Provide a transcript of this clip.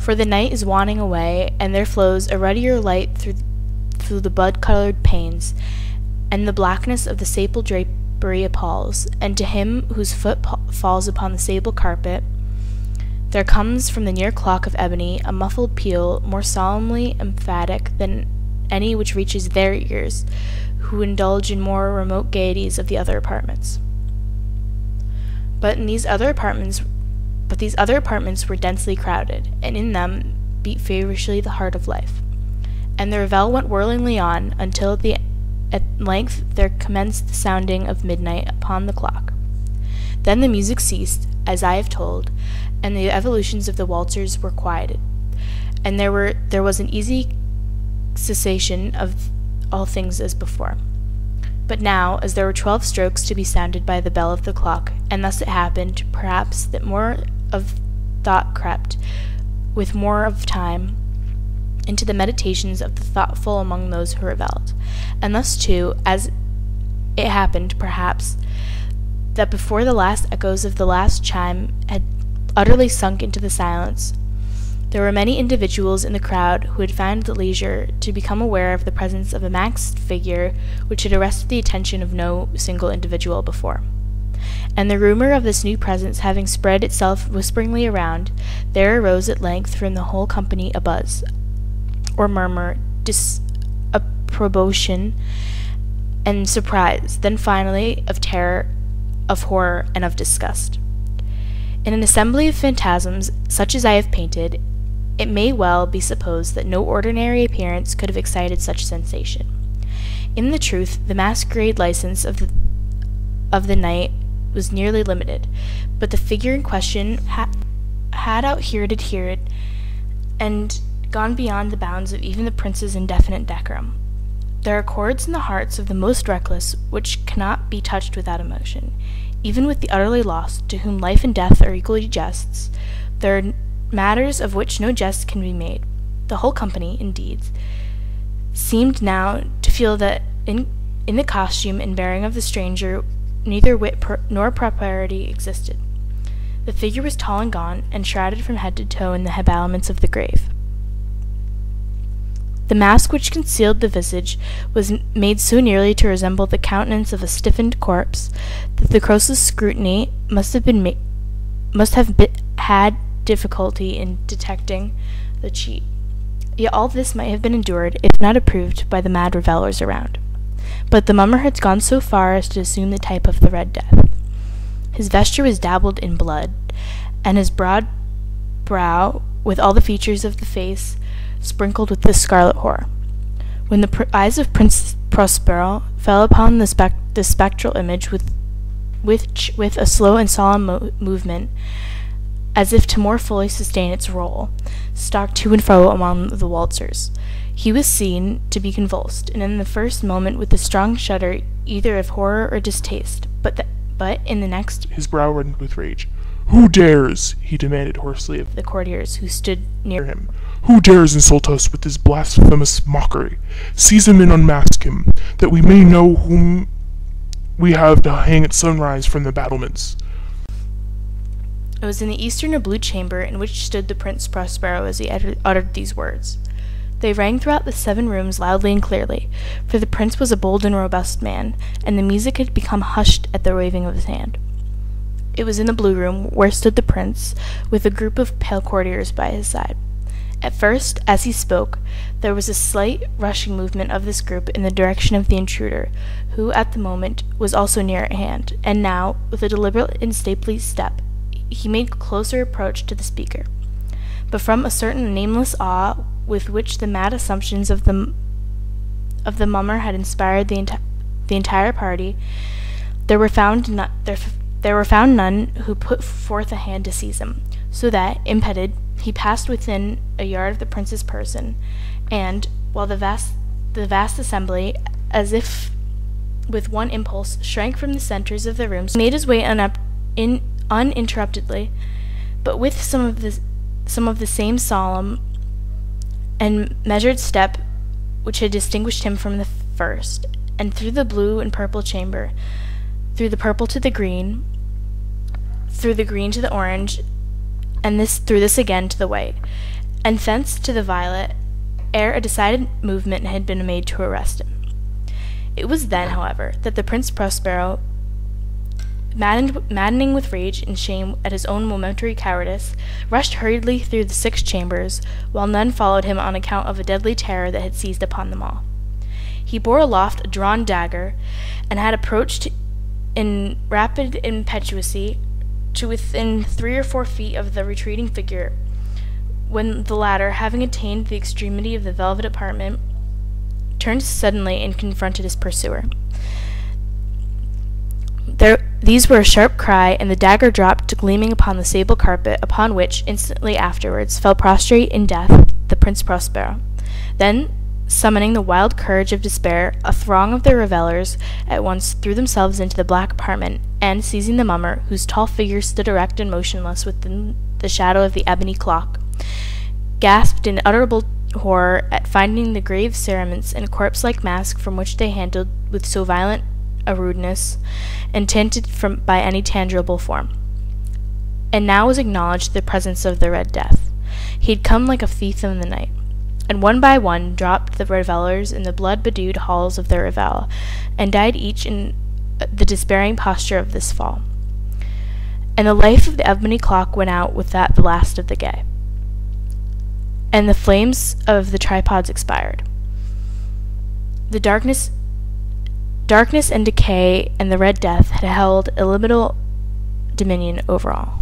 For the night is waning away, and there flows a ruddier light through the blood-colored panes, and the blackness of the sable drapery appalls, and to him whose foot falls upon the sable carpet, there comes from the near clock of ebony a muffled peal more solemnly emphatic than any which reaches their ears, who indulge in more remote gaieties of the other apartments. But these other apartments were densely crowded, and in them beat feverishly the heart of life. And the revel went whirlingly on, until at length there commenced the sounding of midnight upon the clock. Then the music ceased, as I have told, and the evolutions of the waltzers were quieted, and there was an easy cessation of all things as before. But now, as there were 12 strokes to be sounded by the bell of the clock, and thus it happened, perhaps, that more of thought crept, with more of time, into the meditations of the thoughtful among those who revelled. And thus, too, as it happened, perhaps, that before the last echoes of the last chime had utterly sunk into the silence, there were many individuals in the crowd who had found the leisure to become aware of the presence of a masked figure which had arrested the attention of no single individual before. And the rumor of this new presence having spread itself whisperingly around, there arose at length from the whole company a buzz, or murmur, disapprobation, and surprise, then finally of terror, of horror, and of disgust. In an assembly of phantasms such as I have painted, it may well be supposed that no ordinary appearance could have excited such sensation. In the truth, the masquerade license of the night was nearly limited, but the figure in question had out-heared and gone beyond the bounds of even the prince's indefinite decorum. There are chords in the hearts of the most reckless which cannot be touched without emotion. Even with the utterly lost, to whom life and death are equally jests, there are matters of which no jest can be made. The whole company, indeed, seemed now to feel that in the costume and bearing of the stranger neither wit nor propriety existed. The figure was tall and gaunt, and shrouded from head to toe in the habiliments of the grave. The mask which concealed the visage was made so nearly to resemble the countenance of a stiffened corpse that the closest scrutiny must have had difficulty in detecting the cheat. Yet all this might have been endured, if not approved, by the mad revellers around. But the mummer had gone so far as to assume the type of the Red Death. His vesture was dabbled in blood, and his broad brow, with all the features of the face, sprinkled with the scarlet horror. When the eyes of Prince Prospero fell upon the spectral image with a slow and solemn movement, as if to more fully sustain its role, stalked to and fro among the waltzers, he was seen to be convulsed, and in the first moment with a strong shudder either of horror or distaste, but in the next his brow reddened with rage. "Who dares," he demanded hoarsely of the courtiers who stood near him, "who dares insult us with this blasphemous mockery? Seize him and unmask him, that we may know whom we have to hang at sunrise from the battlements." It was in the eastern or blue chamber in which stood the Prince Prospero as he uttered these words. They rang throughout the 7 rooms loudly and clearly, for the prince was a bold and robust man, and the music had become hushed at the waving of his hand. It was in the blue room, where stood the prince, with a group of pale courtiers by his side. At first, as he spoke, there was a slight rushing movement of this group in the direction of the intruder, who at the moment was also near at hand, and now, with a deliberate and stately step, he made closer approach to the speaker. But from a certain nameless awe with which the mad assumptions of the mummer had inspired the entire party, there were found none who put forth a hand to seize him, so that, impeded, he passed within a yard of the prince's person, and, while the vast assembly, as if with one impulse, shrank from the centres of the rooms, made his way uninterruptedly, but with some of the same solemn and measured step which had distinguished him from the first, and through the blue and purple chamber, through the purple to the green, through the green to the orange, and through this again to the white, and thence to the Violet, ere a decided movement had been made to arrest him. It was then, however, that the Prince Prospero, maddening with rage and shame at his own momentary cowardice, rushed hurriedly through the 6 chambers, while none followed him on account of a deadly terror that had seized upon them all. He bore aloft a drawn dagger, and had approached in rapid impetuosity to within 3 or 4 feet of the retreating figure, when the latter, having attained the extremity of the velvet apartment, turned suddenly and confronted his pursuer. These were a sharp cry, and the dagger dropped gleaming upon the sable carpet, upon which, instantly afterwards, fell prostrate in death the Prince Prospero. Then, summoning the wild courage of despair, a throng of the revellers at once threw themselves into the black apartment, and, seizing the mummer, whose tall figure stood erect and motionless within the shadow of the ebony clock, gasped in unutterable horror at finding the grave cerements and corpse-like mask from which they handled with so violent a rudeness, and tainted by any tangible form. And now was acknowledged the presence of the Red Death. He had come like a thief in the night, and one by one dropped the revellers in the blood-bedewed halls of their revel, and died each in the despairing posture of this fall. And the life of the ebony clock went out with that the last of the gay, and the flames of the tripods expired. The darkness and decay and the Red Death had held illimitable dominion over all.